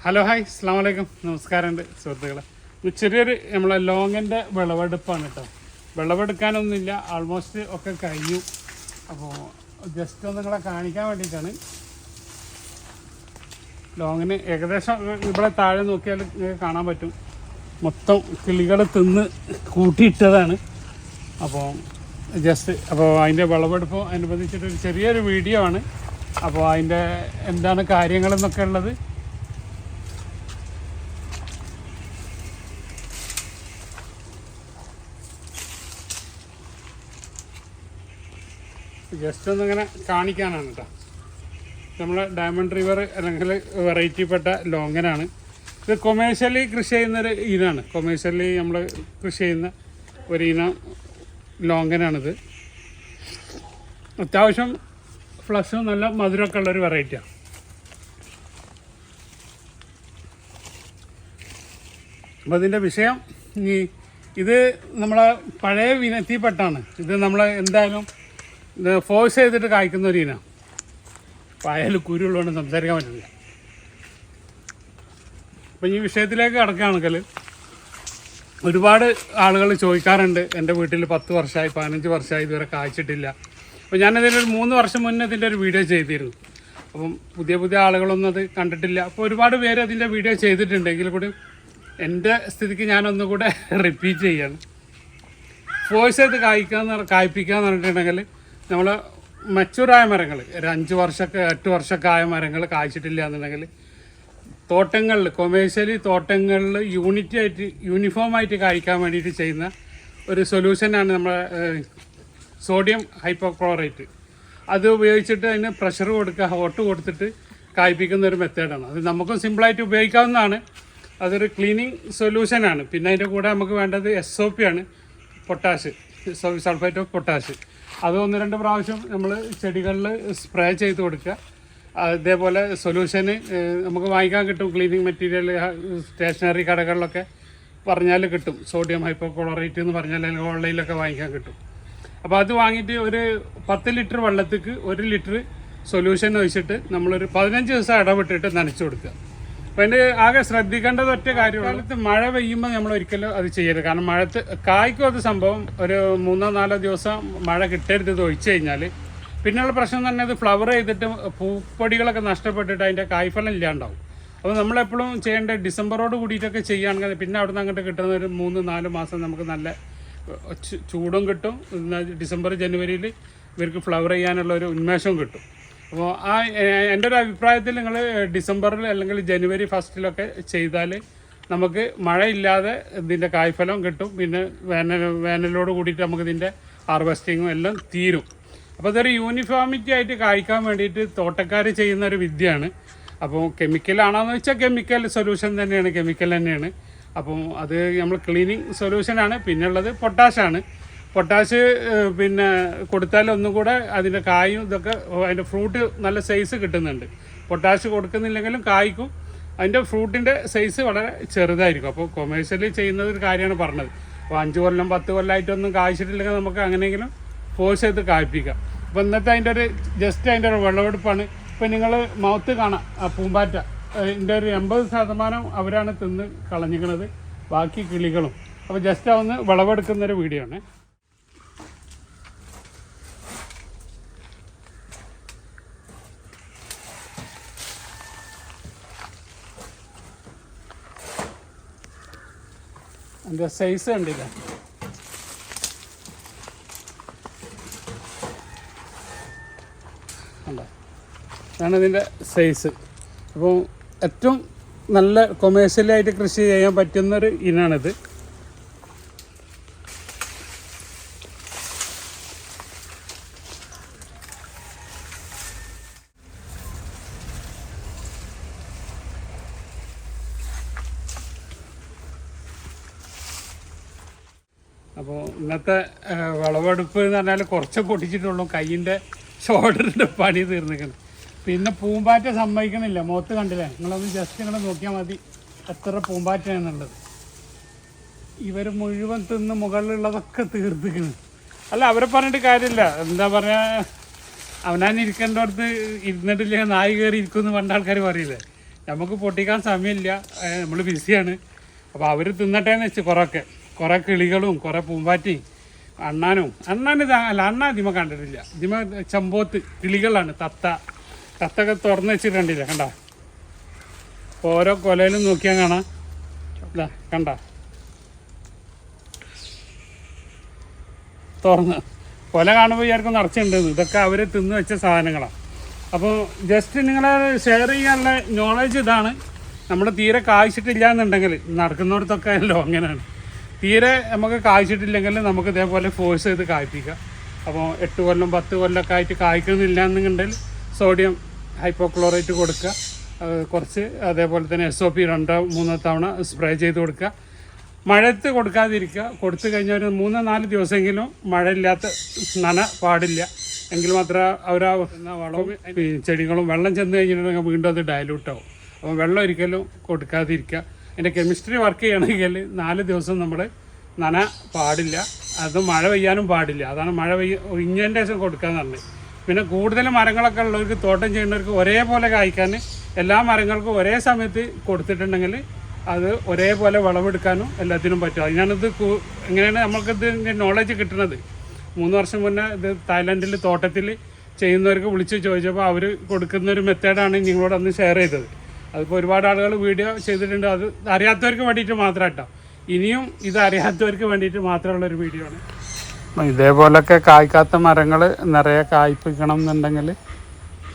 Hello hi അസ്സാം വലൈക്കും നമസ്കാരമുണ്ട് സുഹൃത്തുക്കളെ. ചെറിയൊരു നമ്മളെ ലോങ്ങിൻ്റെ വിളവെടുപ്പാണ് കേട്ടോ. വിളവെടുക്കാനൊന്നുമില്ല, ആൾമോസ്റ്റ് ഒക്കെ കഴിഞ്ഞു. അപ്പോൾ ജസ്റ്റ് ഒന്ന് നിങ്ങളെ കാണിക്കാൻ വേണ്ടിയിട്ടാണ്. ലോങ്ങിന് ഏകദേശം ഇവിടെ താഴെ നോക്കിയാൽ കാണാൻ പറ്റും, മൊത്തം കിളികൾ തിന്ന് കൂട്ടിയിട്ടതാണ്. അപ്പോൾ അതിൻ്റെ വിളവെടുപ്പ് അനുബന്ധിച്ചിട്ടൊരു ചെറിയൊരു വീഡിയോ ആണ്. അപ്പോൾ അതിൻ്റെ എന്താണ് കാര്യങ്ങളെന്നൊക്കെ ഉള്ളത് ജസ്റ്റ് ഒന്നിങ്ങനെ കാണിക്കാനാണ് കേട്ടോ. നമ്മളെ ഡയമണ്ട് റിവർ അല്ലെങ്കിൽ വെറൈറ്റിപ്പെട്ട ലോങ്ങനാണ് ഇത്. കൊമേഴ്ഷ്യലി കൃഷി ചെയ്യുന്നൊരു ഇനാണ്, കൊമേഴ്ഷ്യലി നമ്മൾ കൃഷി ചെയ്യുന്ന ഒരു ഇനം ലോങ്ങനാണിത്. അത്യാവശ്യം ഫ്ലഷും നല്ല മധുരമൊക്കെ ഉള്ളൊരു വെറൈറ്റിയാണ്. അപ്പോൾ അതിൻ്റെ വിഷയം ഇത് നമ്മളെ പഴയ ഇനത്തിൽപ്പെട്ടാണ്. ഇത് നമ്മൾ എന്തായാലും ഇത് ഫോഴ്സ് ചെയ്തിട്ട് കായ്ക്കുന്ന ഒരു ഇനം. പായാലും കുരുള്ളതുകൊണ്ട് സംസാരിക്കാൻ പറ്റില്ല. അപ്പം ഈ വിഷയത്തിലേക്ക് കടക്കുകയാണെങ്കിൽ ഒരുപാട് ആളുകൾ ചോദിക്കാറുണ്ട്, എൻ്റെ വീട്ടിൽ 10 വർഷമായി 15 വർഷമായി ഇതുവരെ കായ്ച്ചിട്ടില്ല. അപ്പോൾ ഞാനതിനൊരു 3 വർഷം മുന്നേ ഇതിൻ്റെ ഒരു വീഡിയോ ചെയ്തിരുന്നു. അപ്പം പുതിയ ആളുകളൊന്നും അത് കണ്ടിട്ടില്ല. അപ്പോൾ ഒരുപാട് പേര് അതിൻ്റെ വീഡിയോ ചെയ്തിട്ടുണ്ടെങ്കിൽ കൂടി എൻ്റെ സ്ഥിതിക്ക് ഞാനൊന്നുകൂടെ റിപ്പീറ്റ് ചെയ്യാണ്. ഫോഴ്സ് ചെയ്ത് കായ്പ്പിക്കുക എന്ന് പറഞ്ഞിട്ടുണ്ടെങ്കിൽ നമ്മൾ മച്ചുറായ മരങ്ങൾ, ഒരു 5 വർഷമൊക്കെ 8 വർഷമൊക്കെ ആയ മരങ്ങൾ കായ്ച്ചിട്ടില്ല എന്നുണ്ടെങ്കിൽ തോട്ടങ്ങളിൽ, കൊമേഴ്ഷ്യലി തോട്ടങ്ങളിൽ യൂണിഫോമായിട്ട് കായ്ക്കാൻ വേണ്ടിയിട്ട് ചെയ്യുന്ന ഒരു സൊല്യൂഷനാണ് നമ്മുടെ സോഡിയം ഹൈപ്പോക്ലോറേറ്റ്. അത് ഉപയോഗിച്ചിട്ട് അതിന് പ്രഷർ കൊടുക്കുക, ഹോട്ട് കൊടുത്തിട്ട് കായ്പ്പിക്കുന്ന ഒരു മെത്തേഡാണ്. അത് നമുക്കും സിമ്പിളായിട്ട് ഉപയോഗിക്കാവുന്നതാണ്. അതൊരു ക്ലീനിങ് സൊല്യൂഷനാണ്. പിന്നെ അതിൻ്റെ കൂടെ നമുക്ക് വേണ്ടത് SOP ആണ്, പൊട്ടാഷ്, സൾഫേറ്റ് ഓഫ് പൊട്ടാഷ്. അത് 1-2 പ്രാവശ്യം നമ്മൾ ചെടികളിൽ സ്പ്രേ ചെയ്ത് കൊടുക്കുക. അതേപോലെ സൊല്യൂഷന് നമുക്ക് വാങ്ങിക്കാൻ കിട്ടും, ക്ലീനിങ് മെറ്റീരിയൽ സ്റ്റേഷനറി കടകളിലൊക്കെ പറഞ്ഞാൽ കിട്ടും. സോഡിയം ഹൈപ്പോക്ലോറേറ്റ് എന്ന് പറഞ്ഞാൽ ഓൺലൈനിലൊക്കെ വാങ്ങിക്കാൻ കിട്ടും. അപ്പോൾ അത് വാങ്ങിയിട്ട് ഒരു 10 ലിറ്റർ വെള്ളത്തേക്ക് 1 ലിറ്റർ സൊല്യൂഷൻ ഒഴിച്ചിട്ട് നമ്മളൊരു 15 ദിവസം ഇടവിട്ടിട്ട് നനച്ചു കൊടുക്കുക. അപ്പോൾ അതിൻ്റെ ആകെ ശ്രദ്ധിക്കേണ്ടത് ഒറ്റ കാര്യമുള്ളൂ, മഴ പെയ്യുമ്പോൾ നമ്മൾ ഒരിക്കലും അത് ചെയ്യരുത്. കാരണം കായ്ക്കും അത് സംഭവം ഒരു 3-4 ദിവസം മഴ കിട്ടരുത് ഇത് ഒഴിച്ചു കഴിഞ്ഞാൽ. പിന്നെയുള്ള പ്രശ്നം തന്നെ അത് ഫ്ലവർ ചെയ്തിട്ട് പൂപ്പൊടികളൊക്കെ നഷ്ടപ്പെട്ടിട്ട് അതിൻ്റെ കായ്ഫലം ഇല്ലാണ്ടാവും. അപ്പോൾ നമ്മളെപ്പോഴും ചെയ്യേണ്ട ഡിസംബറോട് കൂടിയിട്ടൊക്കെ ചെയ്യുകയാണെങ്കിൽ പിന്നെ അവിടെ നിന്ന് അങ്ങോട്ട് കിട്ടുന്ന ഒരു 3-4 മാസം നമുക്ക് നല്ല ചൂടും കിട്ടും. ഡിസംബർ ജനുവരിയിൽ ഇവർക്ക് ഫ്ലവർ ചെയ്യാനുള്ള ഒരു ഉന്മേഷവും കിട്ടും. അപ്പോൾ എൻ്റെ ഒരു അഭിപ്രായത്തിൽ നിങ്ങൾ ഡിസംബറിൽ അല്ലെങ്കിൽ ജനുവരി ഫസ്റ്റിലൊക്കെ ചെയ്താൽ നമുക്ക് മഴയില്ലാതെ ഇതിൻ്റെ കായ്ഫലം കിട്ടും. പിന്നെ വേനലോട് കൂടിയിട്ട് നമുക്ക് ഇതിൻ്റെ ഹാർവെസ്റ്റിങ്ങും എല്ലാം തീരും. അപ്പോൾ അതൊരു യൂണിഫോമിറ്റി ആയിട്ട് കായ്ക്കാൻ വേണ്ടിയിട്ട് തോട്ടക്കാർ ചെയ്യുന്ന ഒരു വിദ്യയാണ്. അപ്പോൾ കെമിക്കലാണോയെന്ന് വെച്ചാൽ കെമിക്കൽ സൊല്യൂഷൻ തന്നെയാണ്, കെമിക്കൽ തന്നെയാണ്. അപ്പം അത് നമ്മൾ ക്ലീനിങ് സൊല്യൂഷനാണ്. പിന്നെ ഉള്ളത് പൊട്ടാഷാണ്. പൊട്ടാഷ് പിന്നെ കൊടുത്താൽ ഒന്നും കൂടെ അതിൻ്റെ കായും ഇതൊക്കെ അതിൻ്റെ ഫ്രൂട്ട് നല്ല സൈസ് കിട്ടുന്നുണ്ട്. പൊട്ടാഷ് കൊടുക്കുന്നില്ലെങ്കിലും കായ്ക്കും അതിൻ്റെ ഫ്രൂട്ടിൻ്റെ സൈസ് വളരെ ചെറുതായിരിക്കും. അപ്പോൾ കൊമേഴ്ഷ്യലി ചെയ്യുന്ന ഒരു കാര്യമാണ് പറഞ്ഞത്. അപ്പോൾ 5 കൊല്ലം 10 കൊല്ലമായിട്ടൊന്നും കായ്ച്ചിട്ടില്ലെങ്കിൽ നമുക്ക് അങ്ങനെയെങ്കിലും ഫോഴ്സ് ചെയ്ത് കായ്പ്പിക്കാം. അപ്പോൾ ഇന്നത്തെ അതിൻ്റെ ഒരു ജസ്റ്റ് അതിൻ്റെ ഒരു വിളവെടുപ്പാണ്. ഇപ്പോൾ നിങ്ങൾ മൗത്ത് കാണാം, ആ പൂമ്പാറ്റ ഇതിൻ്റെ ഒരു 80% അവരാണ് തിന്ന് കളഞ്ഞിരിക്കുന്നത്, ബാക്കി കിളികളും. അപ്പോൾ ജസ്റ്റ് ഒന്ന് വിളവെടുക്കുന്നൊരു വീഡിയോ ആണ്. അതിൻ്റെ സൈസ് കണ്ടില്ല, കണ്ടോ, ഇതാണ് ഇതിൻ്റെ സൈസ്. അപ്പോൾ ഏറ്റവും നല്ല കൊമേഴ്ഷ്യലായിട്ട് കൃഷി ചെയ്യാൻ പറ്റുന്നൊരു ഇനാണിത്. അപ്പോൾ ഇന്നത്തെ വിളവെടുപ്പ് എന്ന് പറഞ്ഞാൽ കുറച്ച് പൊട്ടിച്ചിട്ടുള്ളൂ, കയ്യിൻ്റെ ഷോൾഡറിൻ്റെ പണി തീർന്നിരിക്കണം. പിന്നെ പൂമ്പാറ്റ സമ്മതിക്കണില്ല, മുഖത്ത് കണ്ടില്ലേ, നിങ്ങളൊന്ന് ജസ്റ്റ് ഇങ്ങനെ നോക്കിയാൽ മതി എത്ര പൂമ്പാറ്റയാണുള്ളത്. ഇവർ മുഴുവൻ തിന്ന് മുകളിലുള്ളതൊക്കെ തീർത്തിക്കണം. അല്ല, അവരെ പറഞ്ഞിട്ട് കാര്യമില്ല, എന്താ പറയുക, അവനാൻ ഇരിക്കേണ്ടടുത്ത് ഇരുന്നിട്ടില്ലെങ്കിൽ നായി കയറി ഇരിക്കുമെന്ന് പണ്ട ആൾക്കാർ പറയില്ലേ. നമുക്ക് പൊട്ടിക്കാൻ സമയമില്ല, നമ്മൾ ബിസിയാണ്. അപ്പോൾ അവർ തിന്നട്ടെ എന്ന് വെച്ച് കുറേ കിളികളും കുറേ പൂമ്പാറ്റിയും അണ്ണാൻ അല്ല അണ്ണ ഇതിമ കണ്ടിട്ടില്ല. ഇതിമ ചമ്പോത്ത് കിളികളാണ്. തത്തൊക്കെ തുറന്ന് വെച്ചിട്ട് കണ്ടില്ല, കണ്ട ഓരോ കൊലയിലും നോക്കിയാൽ കാണാം. ഇല്ല കണ്ട തുറന്ന് കൊല കാണുമ്പോൾ വിചാരിക്കും നിറച്ചിട്ടുണ്ടെന്ന്. ഇതൊക്കെ അവർ തിന്ന് വെച്ച സാധനങ്ങളാണ്. അപ്പോൾ ജസ്റ്റ് നിങ്ങളെ ഷെയർ ചെയ്യാനുള്ള നോളജ് ഇതാണ്. നമ്മൾ തീരെ കായ്ച്ചിട്ടില്ല എന്നുണ്ടെങ്കിൽ നടക്കുന്നിടത്തൊക്കെ അല്ലോ അങ്ങനെയാണ്. തീരെ നമുക്ക് കായ്ച്ചിട്ടില്ലെങ്കിൽ നമുക്ക് ഇതേപോലെ ഫോഴ്സ് ചെയ്ത് കായ്പ്പിക്കുക. അപ്പോൾ 8 കൊല്ലം 10 കൊല്ലമൊക്കെ ആയിട്ട് കായ്ക്കുന്നില്ല എന്നുണ്ടെങ്കിൽ സോഡിയം ഹൈപ്പോക്ലോറേറ്റ് കൊടുക്കുക. കുറച്ച് അതേപോലെ തന്നെ SOP 2-3 തവണ സ്പ്രേ ചെയ്ത് കൊടുക്കുക. മഴയത്ത് കൊടുക്കാതിരിക്കുക. കൊടുത്തു കഴിഞ്ഞാൽ ഒരു 3-4 ദിവസമെങ്കിലും മഴയില്ലാത്ത നന പാടില്ല. എങ്കിൽ മാത്രമേ വളവും ചെടികളും വെള്ളം ചെന്ന് കഴിഞ്ഞിട്ടുണ്ടെങ്കിൽ വീണ്ടും അത് ഡയലൂട്ടാവും. അപ്പോൾ വെള്ളം ഒരിക്കലും കൊടുക്കാതിരിക്കുക. അതിൻ്റെ കെമിസ്ട്രി വർക്ക് ചെയ്യണമെങ്കിൽ 4 ദിവസം നമ്മൾ നന പാടില്ല. അത് മഴ പെയ്യാനും പാടില്ല. അതാണ് മഴ ഒഴിഞ്ഞതിൻ്റെ ശേഷം കൊടുക്കാന്ന് പറഞ്ഞത്. പിന്നെ കൂടുതൽ മരങ്ങളൊക്കെ ഉള്ളവർക്ക് തോട്ടം ചെയ്യുന്നവർക്ക് ഒരേപോലെ കായ്ക്കാൻ എല്ലാ മരങ്ങൾക്കും ഒരേ സമയത്ത് കൊടുത്തിട്ടുണ്ടെങ്കിൽ അത് ഒരേപോലെ വിളവെടുക്കാനും എല്ലാത്തിനും പറ്റും. അതിനാണിത് എങ്ങനെയാണ് നമ്മൾക്കിത് നോളജ് കിട്ടുന്നത്. 3 വർഷം മുന്നേ ഇത് തായ്ലൻഡിൽ തോട്ടത്തിൽ ചെയ്യുന്നവർക്ക് വിളിച്ച് ചോദിച്ചപ്പോൾ അവർ കൊടുക്കുന്നൊരു മെത്തേഡാണ് നിങ്ങളോട് അന്ന് ഷെയർ ചെയ്തത്. അതിപ്പോൾ ഒരുപാട് ആളുകൾ വീഡിയോ ചെയ്തിട്ടുണ്ട്. അത് അറിയാത്തവർക്ക് വേണ്ടിയിട്ട് മാത്രം കേട്ടോ. ഇനിയും ഇത് അറിയാത്തവർക്ക് വേണ്ടിയിട്ട് മാത്രമുള്ളൊരു വീഡിയോ ആണ്. ഇതേപോലൊക്കെ കായ്ക്കാത്ത മരങ്ങൾ നിറയെ കായ്പ്പിക്കണം എന്നുണ്ടെങ്കിൽ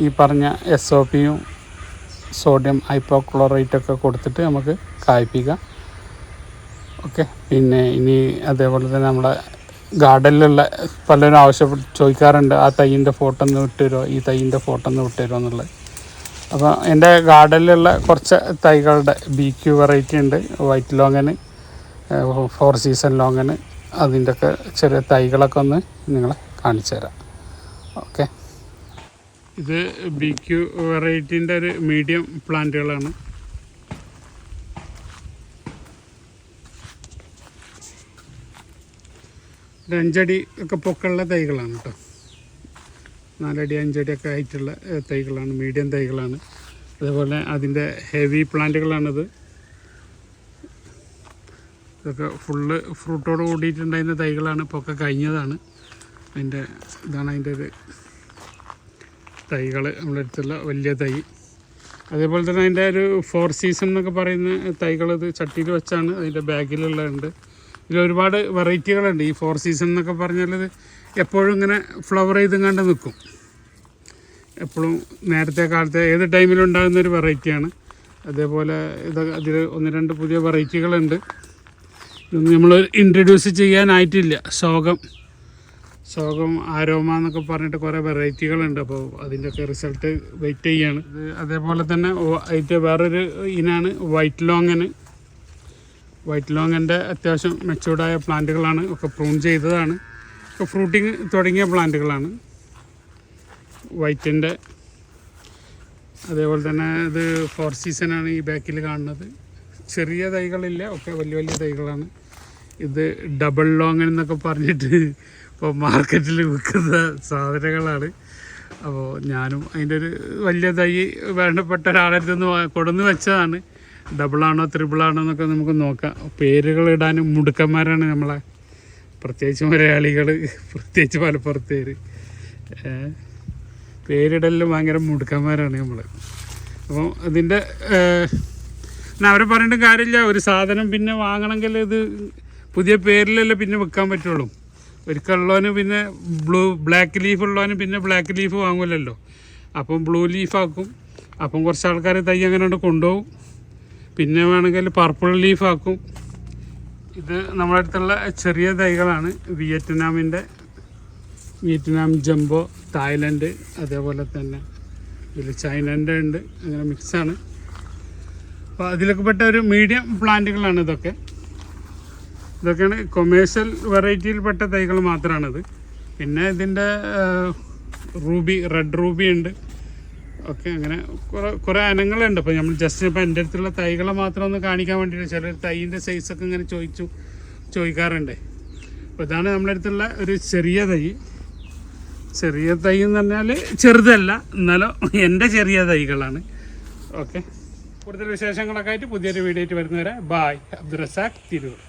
ഈ പറഞ്ഞ SOPയും സോഡിയം ഹൈപ്പോക്ലോറേറ്റൊക്കെ കൊടുത്തിട്ട് നമുക്ക് കായ്പ്പിക്കാം. ഓക്കെ. പിന്നെ ഇനി അതേപോലെ തന്നെ നമ്മുടെ ഗാർഡനിലുള്ള പലരും ചോദിക്കാറുണ്ട്, ആ തൈയിൻ്റെ ഫോട്ടോ ഒന്ന് വിട്ടുതരുമോ, ഈ തൈയിൻ്റെ ഫോട്ടോ ഒന്ന് വിട്ടുതരുമോ എന്നുള്ളത്. അപ്പോൾ എൻ്റെ ഗാർഡനിലുള്ള കുറച്ച് തൈകളുടെ BQ വെറൈറ്റി ഉണ്ട്, വൈറ്റ് ലോങ്ങന്, 4 സീസൺ ലോങ്ങന്, അതിൻ്റെയൊക്കെ ചെറിയ തൈകളൊക്കെ ഒന്ന് നിങ്ങളെ കാണിച്ചു തരാം. ഓക്കെ. ഇത് BQ വെറൈറ്റീൻ്റെ ഒരു മീഡിയം പ്ലാന്റുകളാണ്. ഒരു 5 അടി ഒക്കെ പൊക്കമുള്ള തൈകളാണ് കേട്ടോ. 4 അടി 5 അടിയൊക്കെ ആയിട്ടുള്ള തൈകളാണ്, മീഡിയം തൈകളാണ്. അതേപോലെ അതിൻ്റെ ഹെവി പ്ലാന്റുകളാണിത്. ഇതൊക്കെ ഫുള്ള് ഫ്രൂട്ടോട് കൂടിയിട്ടുണ്ടായിരുന്ന തൈകളാണ്. ഇപ്പോൾ ഒക്കെ കഴിഞ്ഞതാണ്. ഇതാണ് അതിൻ്റെ ഒരു തൈകൾ, നമ്മുടെ അടുത്തുള്ള വലിയ തൈ. അതേപോലെ തന്നെ അതിൻ്റെ ഒരു 4 സീസൺ എന്നൊക്കെ പറയുന്ന തൈകൾ ഇത് ചട്ടിയിൽ വെച്ചാണ് അതിൻ്റെ ബാഗിലുള്ളതുണ്ട്. ഇതിലൊരുപാട് വെറൈറ്റികളുണ്ട്. ഈ 4 സീസൺ എന്നൊക്കെ പറഞ്ഞാൽ ഇത് എപ്പോഴും ഇങ്ങനെ ഫ്ലവർ ചെയ്തുകൊണ്ട് നിൽക്കും. എപ്പോഴും നേരത്തെ കാലത്തെ ഏത് ടൈമിലും ഉണ്ടാകുന്നൊരു വെറൈറ്റിയാണ്. അതേപോലെ അതിൽ 1-2 പുതിയ വെറൈറ്റികളുണ്ട്. ഇതൊന്നും നമ്മൾ ഇൻട്രൊഡ്യൂസ് ചെയ്യാനായിട്ടില്ല. ശോകം ആരോമ എന്നൊക്കെ പറഞ്ഞിട്ട് കുറേ വെറൈറ്റികളുണ്ട്. അപ്പോൾ അതിൻ്റെയൊക്കെ റിസൾട്ട് വെയിറ്റ് ചെയ്യാണ്. ഇത് അതേപോലെ തന്നെ അതിൻ്റെ വേറൊരു ഇനാണ് വൈറ്റ് ലോങ്ങൻ്റെ അത്യാവശ്യം മെച്ചൂർഡായ പ്ലാന്റുകളാണ്. ഒക്കെ പ്രൂൺ ചെയ്തതാണ്. ഒക്കെ ഫ്രൂട്ടിങ് തുടങ്ങിയ പ്ലാന്റുകളാണ് വൈറ്റിൻ്റെ. അതേപോലെ തന്നെ ഇത് 4 സീസണാണ് ഈ ബാക്കിൽ കാണുന്നത്. ചെറിയ തൈകളില്ല, ഒക്കെ വലിയ വലിയ തൈകളാണ്. ഇത് ഡബിൾ ലോങ്ങൻ എന്നൊക്കെ പറഞ്ഞിട്ട് ഇപ്പോൾ മാർക്കറ്റിൽ വിൽക്കുന്ന സാധനങ്ങളാണ്. അപ്പോൾ ഞാനും അതിൻ്റെ ഒരു വലിയ തൈ വേണ്ടപ്പെട്ട ഒരാളടുത്ത് നിന്ന് കൊടുന്ന് വെച്ചതാണ്. ഡബിളാണോ ത്രിബിളാണോ എന്നൊക്കെ നമുക്ക് നോക്കാം. പേരുകളിടാനും മുടുക്കന്മാരാണ് നമ്മളെ, പ്രത്യേകിച്ച് മലയാളികൾ, പ്രത്യേകിച്ച് മലപ്പുറത്തേർ. പേരിടലിലും ഭയങ്കര മുടുക്കന്മാരാണ് നമ്മൾ. അപ്പോൾ അതിൻ്റെ അവരെ പറഞ്ഞിട്ട് കാര്യമില്ല. ഒരു സാധനം പിന്നെ വാങ്ങണമെങ്കിൽ ഇത് പുതിയ പേരിലല്ലേ പിന്നെ വിൽക്കാൻ പറ്റുള്ളൂ. ഒരിക്കലുള്ളവന് പിന്നെ ബ്ലാക്ക് ലീഫ് ഉള്ളവന് പിന്നെ ബ്ലാക്ക് ലീഫ് വാങ്ങുമല്ലോ. അപ്പം ബ്ലൂ ലീഫാക്കും. അപ്പം കുറച്ച് ആൾക്കാർ തൈ അങ്ങനെ കൊണ്ടുപോകും. പിന്നെ വേണമെങ്കിൽ പർപ്പിൾ ലീഫാക്കും. ഇത് നമ്മുടെ അടുത്തുള്ള ചെറിയ തൈകളാണ്. വിയറ്റ്നാം ജംബോ, തായ്ലൻഡ്, അതേപോലെ തന്നെ ഇതിൽ ചൈനൻ്റെ ഉണ്ട്. അങ്ങനെ മിക്സാണ്. അപ്പോൾ അതിലൊക്കെ പെട്ട ഒരു മീഡിയം പ്ലാന്റുകളാണ് ഇതൊക്കെയാണ് കൊമേഴ്ഷ്യൽ വെറൈറ്റിയിൽപ്പെട്ട തൈകൾ മാത്രമാണിത്. പിന്നെ ഇതിൻ്റെ റെഡ് റൂബി ഉണ്ട്. ഓക്കെ. അങ്ങനെ കുറേ ഇനങ്ങളുണ്ട്. അപ്പോൾ നമ്മൾ ജസ്റ്റ് ഇപ്പോൾ എൻ്റെ അടുത്തുള്ള തൈകളെ മാത്രം ഒന്ന് കാണിക്കാൻ വേണ്ടിയിട്ട് ചിലർ തൈൻ്റെ സൈസൊക്കെ ഇങ്ങനെ ചോദിക്കാറുണ്ട്. അപ്പോൾ ഇതാണ് നമ്മുടെ അടുത്തുള്ള ഒരു ചെറിയ തൈ എന്ന് പറഞ്ഞാൽ ചെറുതല്ല, എന്നാലും എൻ്റെ ചെറിയ തൈകളാണ്. ഓക്കെ. കൂടുതൽ വിശേഷങ്ങളൊക്കെ ആയിട്ട് പുതിയൊരു വീഡിയോ ആയിട്ട് വരുന്നവരെ ബായ്. അബ്ദുറസാഖ് തിരൂർ.